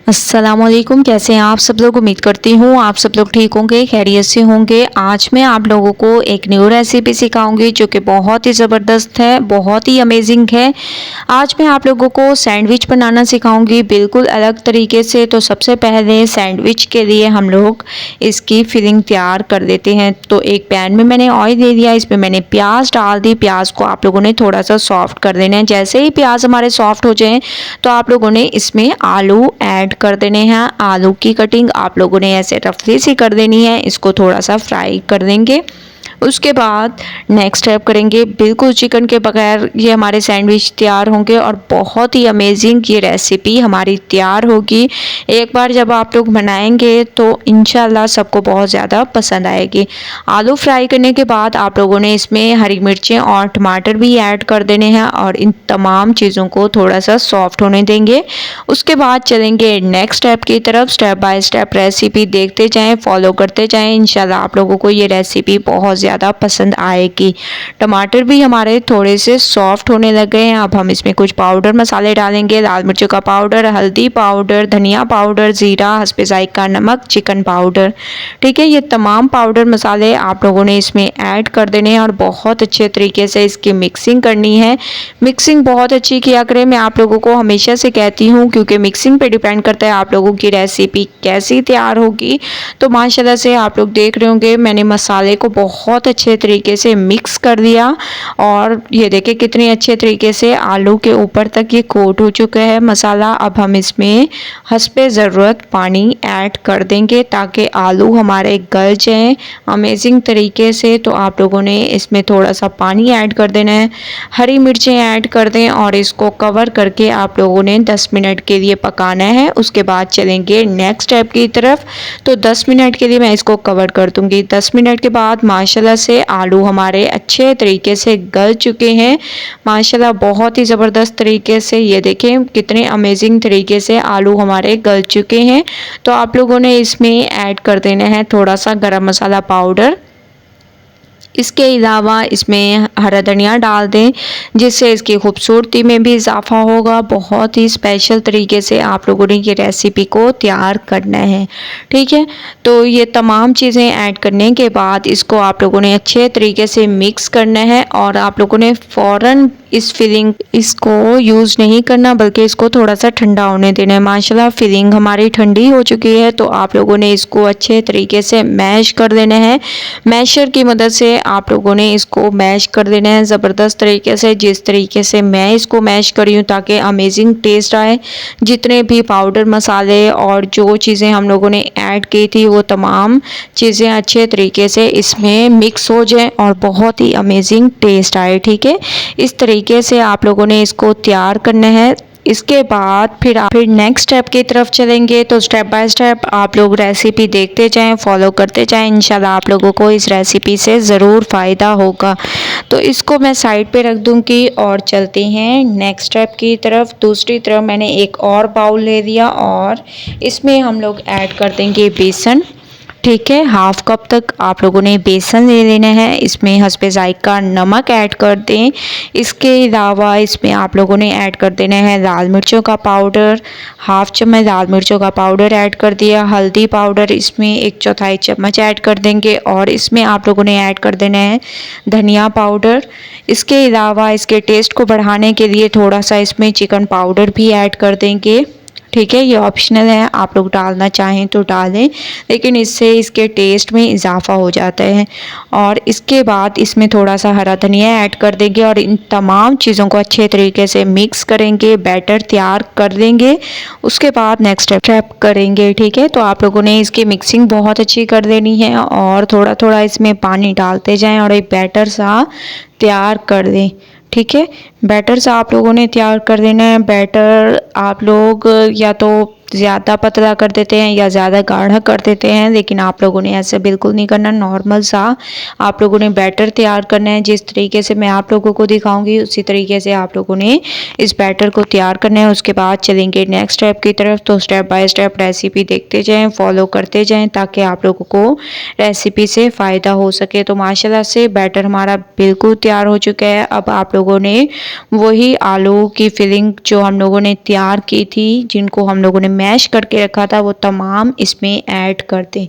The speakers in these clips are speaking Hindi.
अस्सलामुअलैकुम। कैसे हैं आप सब लोग? उम्मीद करती हूँ आप सब लोग ठीक होंगे, खैरियत से होंगे। आज मैं आप लोगों को एक न्यू रेसिपी सिखाऊंगी जो कि बहुत ही ज़बरदस्त है, बहुत ही अमेजिंग है। आज मैं आप लोगों को सैंडविच बनाना सिखाऊंगी बिल्कुल अलग तरीके से। तो सबसे पहले सैंडविच के लिए हम लोग इसकी फिलिंग तैयार कर देते हैं। तो एक पैन में मैंने ऑयल ले लिया, इसमें मैंने प्याज डाल दी। प्याज को आप लोगों ने थोड़ा सा सॉफ्ट कर देना है। जैसे ही प्याज हमारे सॉफ्ट हो जाएं तो आप लोगों ने इसमें आलू ऐड कर देने हैं। आलू की कटिंग आप लोगों ने ऐसे रफली सी कर देनी है। इसको थोड़ा सा फ्राई कर देंगे। उसके बाद नेक्स्ट स्टेप करेंगे, बिल्कुल चिकन के बगैर ये हमारे सैंडविच तैयार होंगे और बहुत ही अमेजिंग ये रेसिपी हमारी तैयार होगी। एक बार जब आप लोग बनाएंगे तो इंशाल्लाह सबको बहुत ज़्यादा पसंद आएगी। आलू फ्राई करने के बाद आप लोगों ने इसमें हरी मिर्चें और टमाटर भी ऐड कर देने हैं और इन तमाम चीज़ों को थोड़ा सा सॉफ्ट होने देंगे। उसके बाद चलेंगे नेक्स्ट स्टेप की तरफ। स्टेप बाय स्टेप रेसिपी देखते जाएं, फॉलो करते जाएं। इंशाल्लाह आप लोगों को ये रेसिपी बहुत ज़्यादा पसंद आएगी। टमाटर भी हमारे थोड़े से सॉफ्ट होने लग गए हैं। अब हम इसमें कुछ पाउडर मसाले डालेंगे। लाल मिर्चों का पाउडर, हल्दी पाउडर, धनिया पाउडर, ज़ीरा, हस्बे ज़ायका नमक, चिकन पाउडर। ठीक है, ये तमाम पाउडर मसाले आप लोगों ने इसमें ऐड कर देने हैं और बहुत अच्छे तरीके से इसकी मिक्सिंग करनी है। मिक्सिंग बहुत अच्छी किया करें, मैं आप लोगों को हमेशा से कहती हूँ, क्योंकि मिक्सिंग पे डिपेंड करता है आप लोगों की रेसिपी कैसी तैयार होगी। तो माशाल्लाह से आप लोग देख रहे होंगे मैंने मसाले को बहुत अच्छे तरीके से मिक्स कर दिया और ये देखिए कितने अच्छे तरीके से आलू के ऊपर तक ये कोट हो चुका है मसाला। अब हम इसमें हस्बे ज़रूरत पानी ऐड कर देंगे ताकि आलू हमारे गल जाएं अमेजिंग तरीके से। तो आप लोगों ने इसमें थोड़ा सा पानी ऐड कर देना है, हरी मिर्चें ऐड कर दें और इसको कवर करके आप लोगों ने 10 मिनट के लिए पकाना है। उसके बाद चलेंगे नेक्स्ट स्टेप की तरफ। तो 10 मिनट के लिए मैं इसको कवर कर दूंगी। 10 मिनट के बाद माशाल्लाह से आलू हमारे अच्छे तरीके से गल चुके हैं। माशाल्लाह बहुत ही ज़बरदस्त तरीके से, ये देखें कितने अमेजिंग तरीके से आलू हमारे गल चुके हैं। तो आप लोगों ने इसमें ऐड कर देना है थोड़ा सा गरम मसाला पाउडर। इसके अलावा इसमें हरा धनिया डाल दें जिससे इसकी खूबसूरती में भी इजाफा होगा। बहुत ही स्पेशल तरीके से आप लोगों ने ये रेसिपी को तैयार करना है। ठीक है, तो ये तमाम चीज़ें ऐड करने के बाद इसको आप लोगों ने अच्छे तरीके से मिक्स करना है और आप लोगों ने फ़ौरन इस फिलिंग इसको यूज़ नहीं करना बल्कि इसको थोड़ा सा ठंडा होने देना है। माशाल्लाह फिलिंग हमारी ठंडी हो चुकी है तो आप लोगों ने इसको अच्छे तरीके से मैश कर देना है। मैशर की मदद से आप लोगों ने इसको मैश कर देना है ज़बरदस्त तरीके से, जिस तरीके से मैं इसको मैश करी हूँ ताकि अमेजिंग टेस्ट आए। जितने भी पाउडर मसाले और जो चीज़ें हम लोगों ने ऐड की थी वो तमाम चीज़ें अच्छे तरीके से इसमें मिक्स हो जाएं और बहुत ही अमेजिंग टेस्ट आए। ठीक है, इस तरीके से आप लोगों ने इसको तैयार करना है। इसके बाद फिर नेक्स्ट स्टेप की तरफ चलेंगे। तो स्टेप बाय स्टेप आप लोग रेसिपी देखते जाएं, फॉलो करते जाएं। इंशाल्लाह आप लोगों को इस रेसिपी से ज़रूर फ़ायदा होगा। तो इसको मैं साइड पे रख दूंगी और चलते हैं नेक्स्ट स्टेप की तरफ। दूसरी तरफ मैंने एक और बाउल ले लिया और इसमें हम लोग ऐड कर देंगे बेसन। ठीक है, हाफ कप तक आप लोगों ने बेसन ले लेना है। इसमें हस्बे ज़ायका नमक ऐड कर दें। इसके अलावा इसमें आप लोगों ने ऐड कर देना है लाल मिर्चों का पाउडर। हाफ चम्मच लाल मिर्चों का पाउडर ऐड कर दिया। हल्दी पाउडर इसमें 1/4 चम्मच ऐड कर देंगे और इसमें आप लोगों ने ऐड कर देना है धनिया पाउडर। इसके अलावा इसके टेस्ट को बढ़ाने के लिए थोड़ा सा इसमें चिकन पाउडर भी ऐड कर देंगे। ठीक है, ये ऑप्शनल है, आप लोग डालना चाहें तो डालें, लेकिन इससे इसके टेस्ट में इजाफा हो जाता है। और इसके बाद इसमें थोड़ा सा हरा धनिया ऐड कर देंगे और इन तमाम चीज़ों को अच्छे तरीके से मिक्स करेंगे, बैटर तैयार कर लेंगे। उसके बाद नेक्स्ट स्टेप करेंगे। ठीक है, तो आप लोगों ने इसकी मिक्सिंग बहुत अच्छी कर देनी है और थोड़ा थोड़ा इसमें पानी डालते जाएं और एक बैटर सा तैयार कर दें। ठीक है, बैटर से आप लोगों ने तैयार कर देना है। बैटर आप लोग या तो ज़्यादा पतला कर देते हैं या ज़्यादा गाढ़ा कर देते हैं, लेकिन आप लोगों ने ऐसे बिल्कुल नहीं करना। नॉर्मल सा आप लोगों ने बैटर तैयार करना है। जिस तरीके से मैं आप लोगों को दिखाऊंगी उसी तरीके से आप लोगों ने इस बैटर को तैयार करना है। उसके बाद चलेंगे नेक्स्ट स्टेप की तरफ। तो स्टेप बाय स्टेप रेसिपी देखते जाएँ, फॉलो करते जाएँ ताकि आप लोगों को रेसिपी से फ़ायदा हो सके। तो माशाल्लाह से बैटर हमारा बिल्कुल तैयार हो चुका है। अब आप लोगों ने वही आलू की फिलिंग जो हम लोगों ने तैयार की थी, जिनको हम लोगों ने मैश करके रखा था वो तमाम इसमें ऐड कर दें।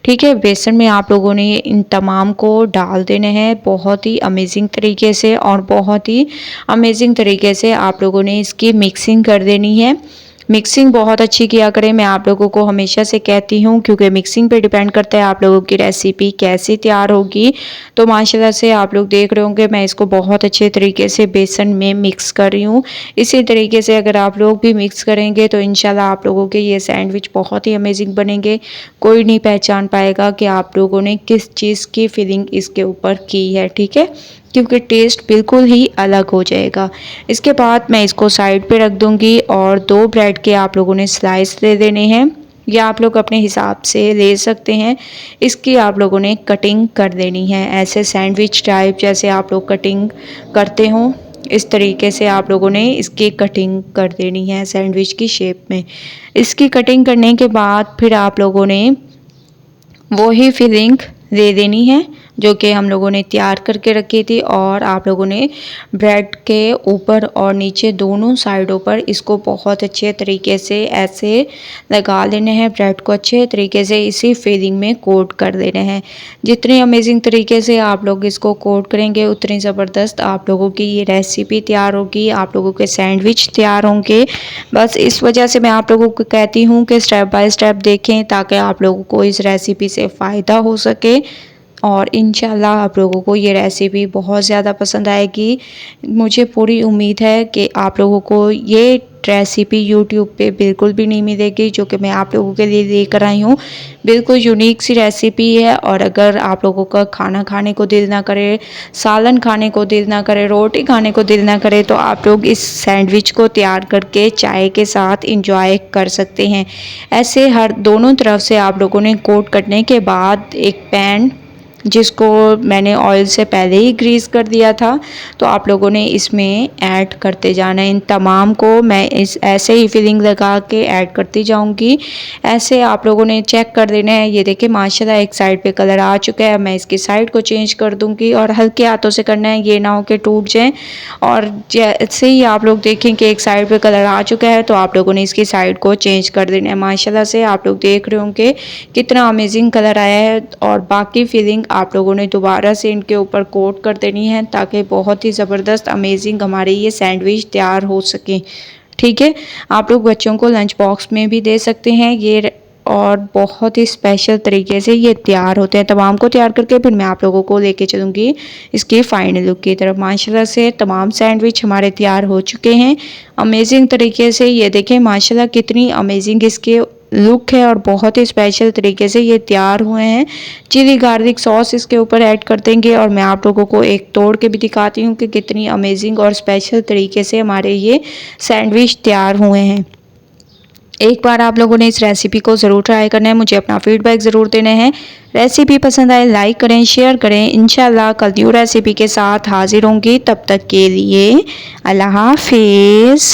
ठीक है, बेसन में आप लोगों ने इन तमाम को डाल देने हैं बहुत ही अमेजिंग तरीके से, और बहुत ही अमेजिंग तरीके से आप लोगों ने इसकी मिक्सिंग कर देनी है। मिक्सिंग बहुत अच्छी किया करें, मैं आप लोगों को हमेशा से कहती हूँ, क्योंकि मिक्सिंग पे डिपेंड करता है आप लोगों की रेसिपी कैसी तैयार होगी। तो माशाल्लाह से आप लोग देख रहे होंगे मैं इसको बहुत अच्छे तरीके से बेसन में मिक्स कर रही हूँ। इसी तरीके से अगर आप लोग भी मिक्स करेंगे तो इंशाल्लाह आप लोगों के ये सैंडविच बहुत ही अमेजिंग बनेंगे। कोई नहीं पहचान पाएगा कि आप लोगों ने किस चीज़ की फिलिंग इसके ऊपर की है। ठीक है, क्योंकि टेस्ट बिल्कुल ही अलग हो जाएगा। इसके बाद मैं इसको साइड पे रख दूंगी और 2 ब्रेड के आप लोगों ने स्लाइस दे देने हैं, या आप लोग अपने हिसाब से ले सकते हैं। इसकी आप लोगों ने कटिंग कर देनी है, ऐसे सैंडविच टाइप जैसे आप लोग कटिंग करते हो इस तरीके से आप लोगों ने इसकी कटिंग कर देनी है सैंडविच की शेप में। इसकी कटिंग करने के बाद फिर आप लोगों ने वही फिलिंग दे देनी है जो कि हम लोगों ने तैयार करके रखी थी, और आप लोगों ने ब्रेड के ऊपर और नीचे दोनों साइडों पर इसको बहुत अच्छे तरीके से ऐसे लगा लेने हैं। ब्रेड को अच्छे तरीके से इसी फिलिंग में कोट कर देने हैं। जितनी अमेजिंग तरीके से आप लोग इसको कोट करेंगे उतनी ज़बरदस्त आप लोगों की ये रेसिपी तैयार होगी, आप लोगों के सैंडविच तैयार होंगे। बस इस वजह से मैं आप लोगों को कहती हूँ कि स्टेप बाय स्टेप देखें ताकि आप लोगों को इस रेसिपी से फ़ायदा हो सके, और इंशाल्लाह आप लोगों को ये रेसिपी बहुत ज़्यादा पसंद आएगी। मुझे पूरी उम्मीद है कि आप लोगों को ये रेसिपी यूट्यूब पे बिल्कुल भी नहीं मिलेगी जो कि मैं आप लोगों के लिए लेकर आई हूँ। बिल्कुल यूनिक सी रेसिपी है, और अगर आप लोगों का खाना खाने को दिल ना करे, सालन खाने को दिल ना करे, रोटी खाने को दिल ना करे, तो आप लोग इस सैंडविच को तैयार करके चाय के साथ इंजॉय कर सकते हैं। ऐसे हर दोनों तरफ से आप लोगों ने कोट करने के बाद एक पैन जिसको मैंने ऑयल से पहले ही ग्रीस कर दिया था, तो आप लोगों ने इसमें ऐड करते जाना है। इन तमाम को मैं इस ऐसे ही फिलिंग लगा के ऐड करती जाऊंगी। ऐसे आप लोगों ने चेक कर देना है। ये देखिए माशाल्लाह एक साइड पे कलर आ चुका है, मैं इसकी साइड को चेंज कर दूंगी, और हल्के हाथों से करना है, ये ना हो कि टूट जाए। और जैसे ही आप लोग देखें कि एक साइड पे कलर आ चुका है तो आप लोगों ने इसकी साइड को चेंज कर देना है। माशाल्लाह से आप लोग देख रहे होंगे कितना अमेजिंग कलर आया है, और बाकी फिलिंग आप लोगों ने दोबारा से इनके ऊपर कोट कर देनी है ताकि बहुत ही ज़बरदस्त अमेजिंग हमारे ये सैंडविच तैयार हो सके। ठीक है, आप लोग बच्चों को लंच बॉक्स में भी दे सकते हैं ये, और बहुत ही स्पेशल तरीके से ये तैयार होते हैं। तमाम को तैयार करके फिर मैं आप लोगों को लेके चलूँगी इसकी फाइनल लुक की तरफ। माशाल्लाह से तमाम सैंडविच हमारे तैयार हो चुके हैं अमेजिंग तरीके से। ये देखें माशाल्लाह कितनी अमेजिंग इसके लुक है, और बहुत ही स्पेशल तरीके से ये तैयार हुए हैं। चिली गार्लिक सॉस इसके ऊपर ऐड कर देंगे, और मैं आप लोगों को एक तोड़ के भी दिखाती हूँ कि कितनी अमेजिंग और स्पेशल तरीके से हमारे ये सैंडविच तैयार हुए हैं। एक बार आप लोगों ने इस रेसिपी को ज़रूर ट्राई करना है, मुझे अपना फीडबैक ज़रूर देना है। रेसिपी पसंद आए लाइक करें, शेयर करें। इंशाल्लाह कल न्यू रेसिपी के साथ हाजिर होंगी, तब तक के लिए अल्लाह हाफिज़।